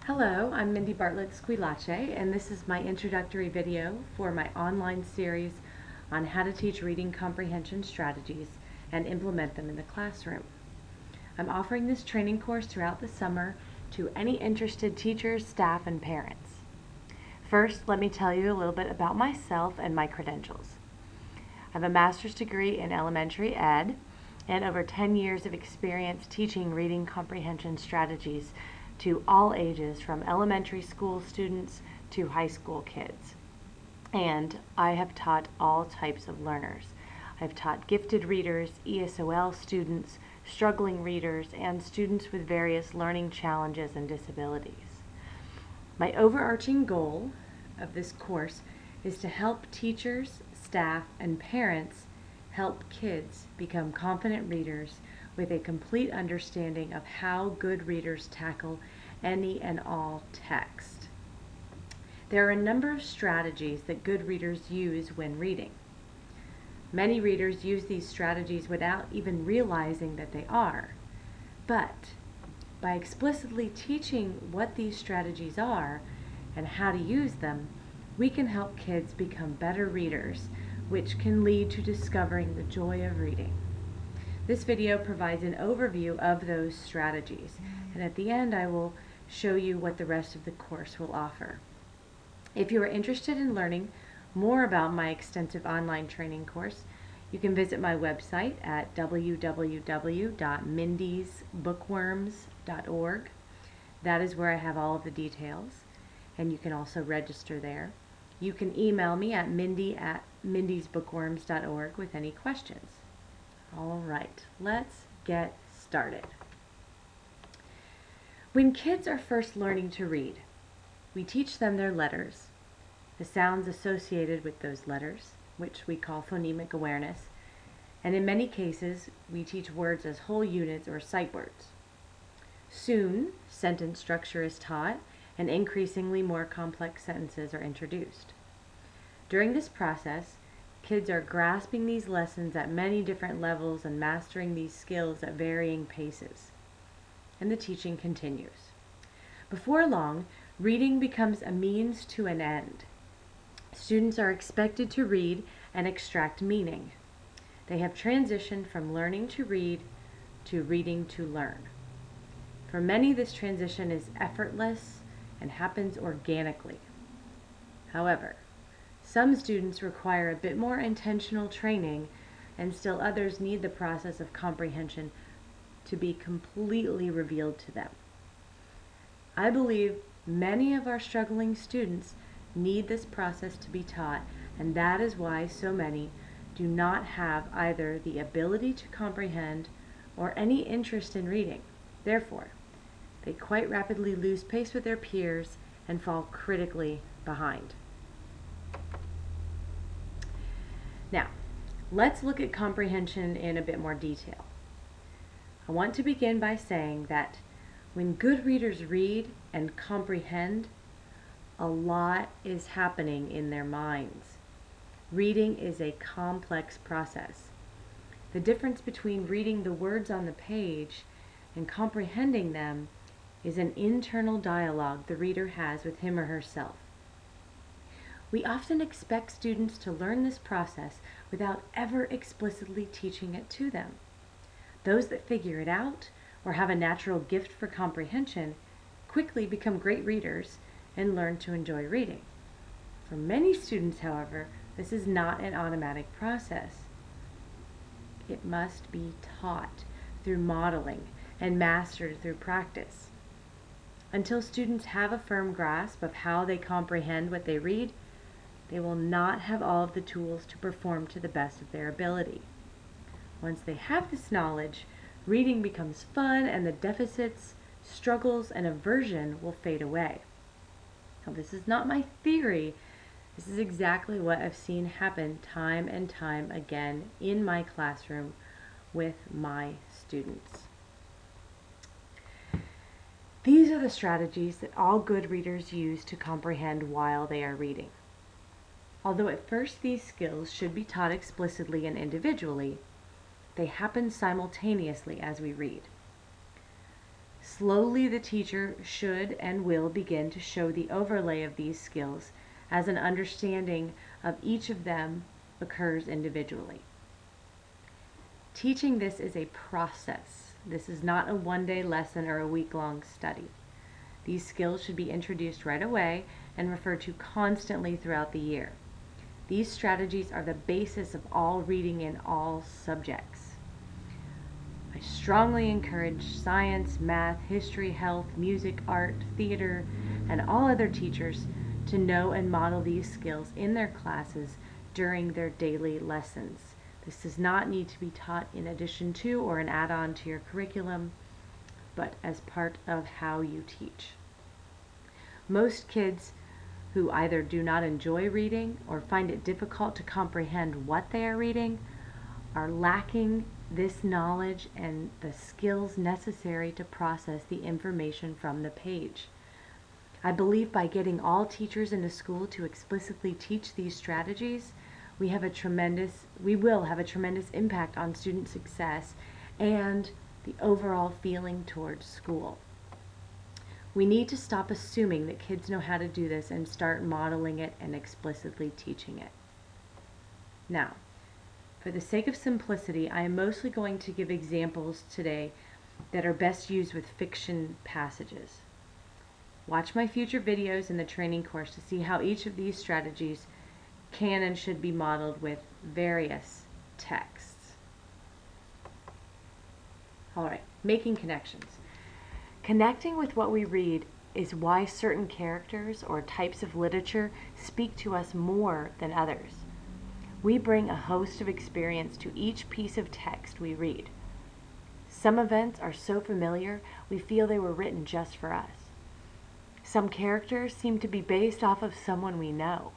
Hello, I'm Mindy Bartlett-Squillace, and this is my introductory video for my online series on how to teach reading comprehension strategies and implement them in the classroom. I'm offering this training course throughout the summer to any interested teachers, staff, and parents. First, let me tell you a little bit about myself and my credentials. I have a master's degree in elementary ed and over 10 years of experience teaching reading comprehension strategies to all ages, from elementary school students to high school kids. And I have taught all types of learners. I've taught gifted readers, ESOL students, struggling readers, and students with various learning challenges and disabilities. My overarching goal of this course is to help teachers, staff, and parents help kids become confident readers with a complete understanding of how good readers tackle any and all text. There are a number of strategies that good readers use when reading. Many readers use these strategies without even realizing that they are, but by explicitly teaching what these strategies are and how to use them, we can help kids become better readers, which can lead to discovering the joy of reading. This video provides an overview of those strategies, and at the end I will show you what the rest of the course will offer. If you are interested in learning more about my extensive online training course, you can visit my website at www.mindysbookworms.org. That is where I have all of the details, and you can also register there. You can email me at mindy@mindysbookworms.org with any questions. All right, let's get started. When kids are first learning to read, we teach them their letters, the sounds associated with those letters, which we call phonemic awareness, and in many cases, we teach words as whole units or sight words. Soon, sentence structure is taught, and increasingly more complex sentences are introduced. During this process, kids are grasping these lessons at many different levels and mastering these skills at varying paces. And the teaching continues. Before long, reading becomes a means to an end. Students are expected to read and extract meaning. They have transitioned from learning to read to reading to learn. For many, this transition is effortless and happens organically. However, some students require a bit more intentional training, and still others need the process of comprehension to be completely revealed to them. I believe many of our struggling students need this process to be taught, and that is why so many do not have either the ability to comprehend or any interest in reading. Therefore, they quite rapidly lose pace with their peers and fall critically behind. Now, let's look at comprehension in a bit more detail. I want to begin by saying that when good readers read and comprehend, a lot is happening in their minds. Reading is a complex process. The difference between reading the words on the page and comprehending them is an internal dialogue the reader has with him or herself. We often expect students to learn this process without ever explicitly teaching it to them. Those that figure it out or have a natural gift for comprehension quickly become great readers and learn to enjoy reading. For many students, however, this is not an automatic process. It must be taught through modeling and mastered through practice. Until students have a firm grasp of how they comprehend what they read, they will not have all of the tools to perform to the best of their ability. Once they have this knowledge, reading becomes fun, and the deficits, struggles, and aversion will fade away. Now, this is not my theory. This is exactly what I've seen happen time and time again in my classroom with my students. These are the strategies that all good readers use to comprehend while they are reading. Although at first these skills should be taught explicitly and individually, they happen simultaneously as we read. Slowly, the teacher should and will begin to show the overlay of these skills as an understanding of each of them occurs individually. Teaching this is a process. This is not a one-day lesson or a week-long study. These skills should be introduced right away and referred to constantly throughout the year. These strategies are the basis of all reading in all subjects. I strongly encourage science, math, history, health, music, art, theater, and all other teachers to know and model these skills in their classes during their daily lessons. This does not need to be taught in addition to or an add-on to your curriculum, but as part of how you teach. Most kids who either do not enjoy reading or find it difficult to comprehend what they are reading are lacking this knowledge and the skills necessary to process the information from the page. I believe by getting all teachers in the school to explicitly teach these strategies, we will have a tremendous impact on student success and the overall feeling towards school. We need to stop assuming that kids know how to do this and start modeling it and explicitly teaching it. Now, for the sake of simplicity, I am mostly going to give examples today that are best used with fiction passages. Watch my future videos in the training course to see how each of these strategies can and should be modeled with various texts. All right, making connections. Connecting with what we read is why certain characters or types of literature speak to us more than others. We bring a host of experience to each piece of text we read. Some events are so familiar we feel they were written just for us. Some characters seem to be based off of someone we know.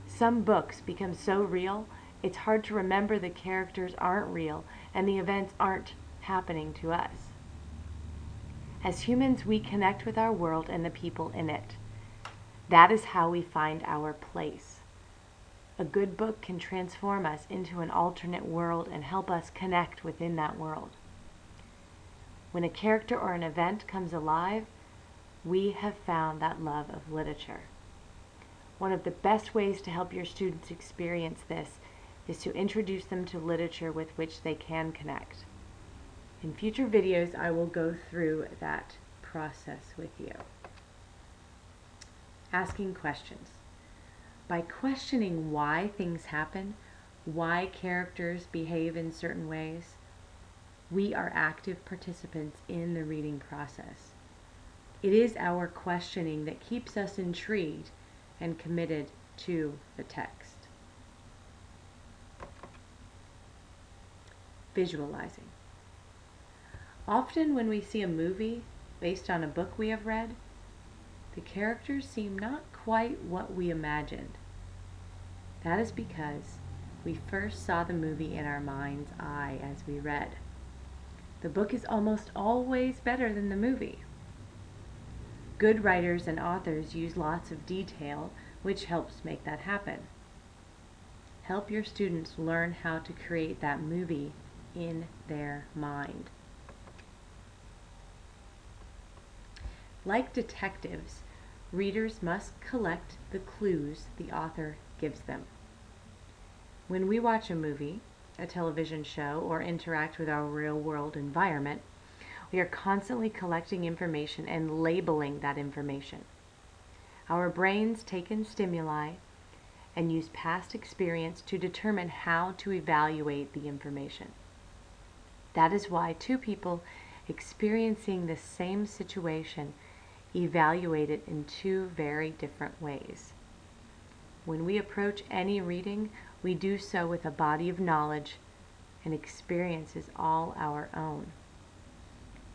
Some books become so real it's hard to remember the characters aren't real and the events aren't happening to us. As humans, we connect with our world and the people in it. That is how we find our place. A good book can transform us into an alternate world and help us connect within that world. When a character or an event comes alive, we have found that love of literature. One of the best ways to help your students experience this is to introduce them to literature with which they can connect. In future videos, I will go through that process with you. Asking questions. By questioning why things happen, why characters behave in certain ways, we are active participants in the reading process. It is our questioning that keeps us intrigued and committed to the text. Visualizing. Often when we see a movie based on a book we have read, the characters seem not quite what we imagined. That is because we first saw the movie in our mind's eye as we read. The book is almost always better than the movie. Good writers and authors use lots of detail, which helps make that happen. Help your students learn how to create that movie in their mind. Like detectives, readers must collect the clues the author gives them. When we watch a movie, a television show, or interact with our real-world environment, we are constantly collecting information and labeling that information. Our brains take in stimuli and use past experience to determine how to evaluate the information. That is why two people experiencing the same situation evaluate it in two very different ways. When we approach any reading, we do so with a body of knowledge and experiences all our own.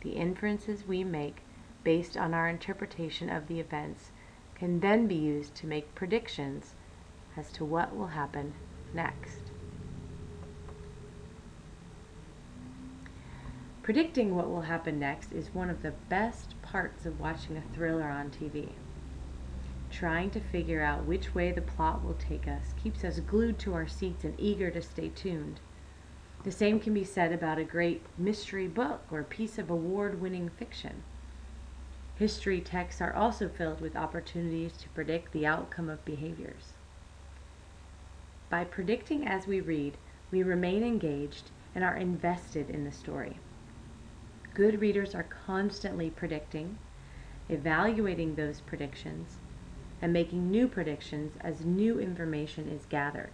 The inferences we make based on our interpretation of the events can then be used to make predictions as to what will happen next. Predicting what will happen next is one of the best parts of watching a thriller on TV. Trying to figure out which way the plot will take us keeps us glued to our seats and eager to stay tuned. The same can be said about a great mystery book or piece of award-winning fiction. History texts are also filled with opportunities to predict the outcome of behaviors. By predicting as we read, we remain engaged and are invested in the story. Good readers are constantly predicting, evaluating those predictions, and making new predictions as new information is gathered.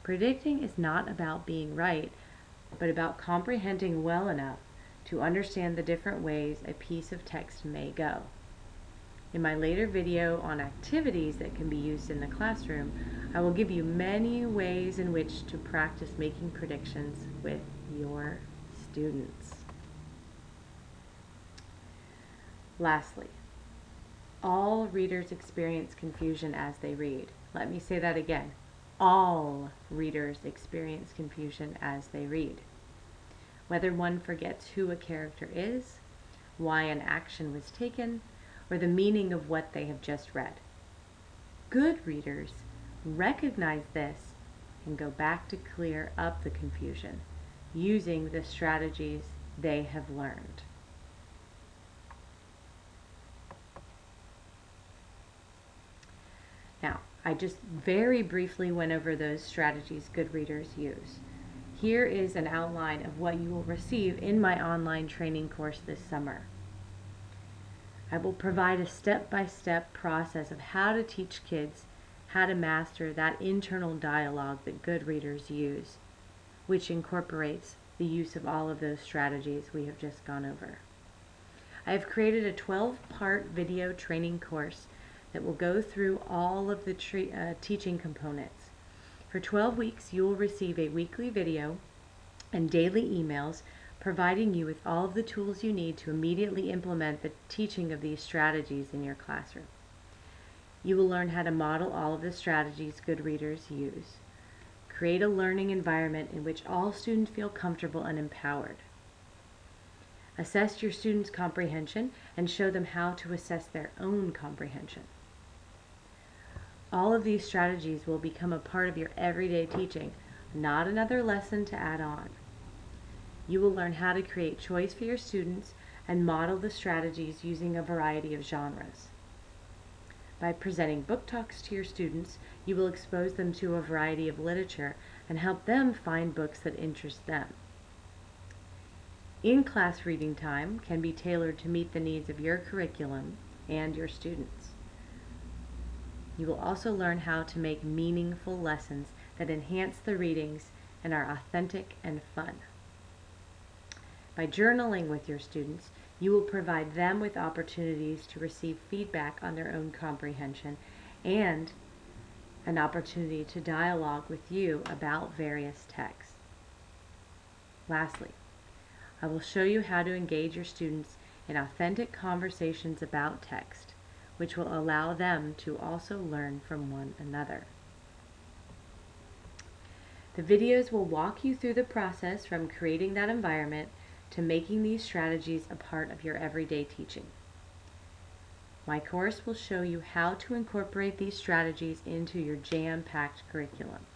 Predicting is not about being right, but about comprehending well enough to understand the different ways a piece of text may go. In my later video on activities that can be used in the classroom, I will give you many ways in which to practice making predictions with your students. Lastly, all readers experience confusion as they read. Let me say that again. All readers experience confusion as they read. Whether one forgets who a character is, why an action was taken, or the meaning of what they have just read. Good readers recognize this and go back to clear up the confusion using the strategies they have learned. Now, I just very briefly went over those strategies good readers use. Here is an outline of what you will receive in my online training course this summer. I will provide a step-by-step process of how to teach kids how to master that internal dialogue that good readers use, which incorporates the use of all of those strategies we have just gone over. I have created a 12-part video training course that will go through all of the teaching components. For 12 weeks, you will receive a weekly video and daily emails providing you with all of the tools you need to immediately implement the teaching of these strategies in your classroom. You will learn how to model all of the strategies good readers use. Create a learning environment in which all students feel comfortable and empowered. Assess your students' comprehension and show them how to assess their own comprehension. All of these strategies will become a part of your everyday teaching, not another lesson to add on. You will learn how to create choice for your students and model the strategies using a variety of genres. By presenting book talks to your students, you will expose them to a variety of literature and help them find books that interest them. In-class reading time can be tailored to meet the needs of your curriculum and your students. You will also learn how to make meaningful lessons that enhance the readings and are authentic and fun. By journaling with your students, you will provide them with opportunities to receive feedback on their own comprehension and an opportunity to dialogue with you about various texts. Lastly, I will show you how to engage your students in authentic conversations about text, which will allow them to also learn from one another. The videos will walk you through the process from creating that environment to making these strategies a part of your everyday teaching. My course will show you how to incorporate these strategies into your jam-packed curriculum.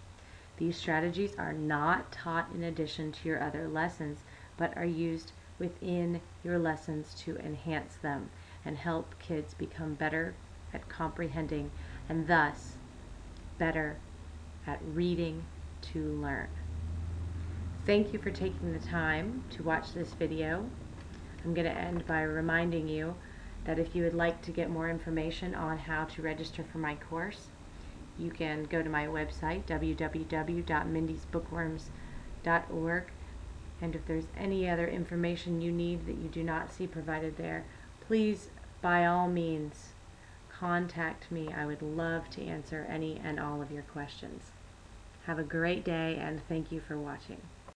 These strategies are not taught in addition to your other lessons, but are used within your lessons to enhance them and help kids become better at comprehending and thus better at reading to learn. Thank you for taking the time to watch this video. I'm going to end by reminding you that if you would like to get more information on how to register for my course, you can go to my website, www.mindysbookworms.org, and if there's any other information you need that you do not see provided there, please, by all means, contact me. I would love to answer any and all of your questions. Have a great day, and thank you for watching.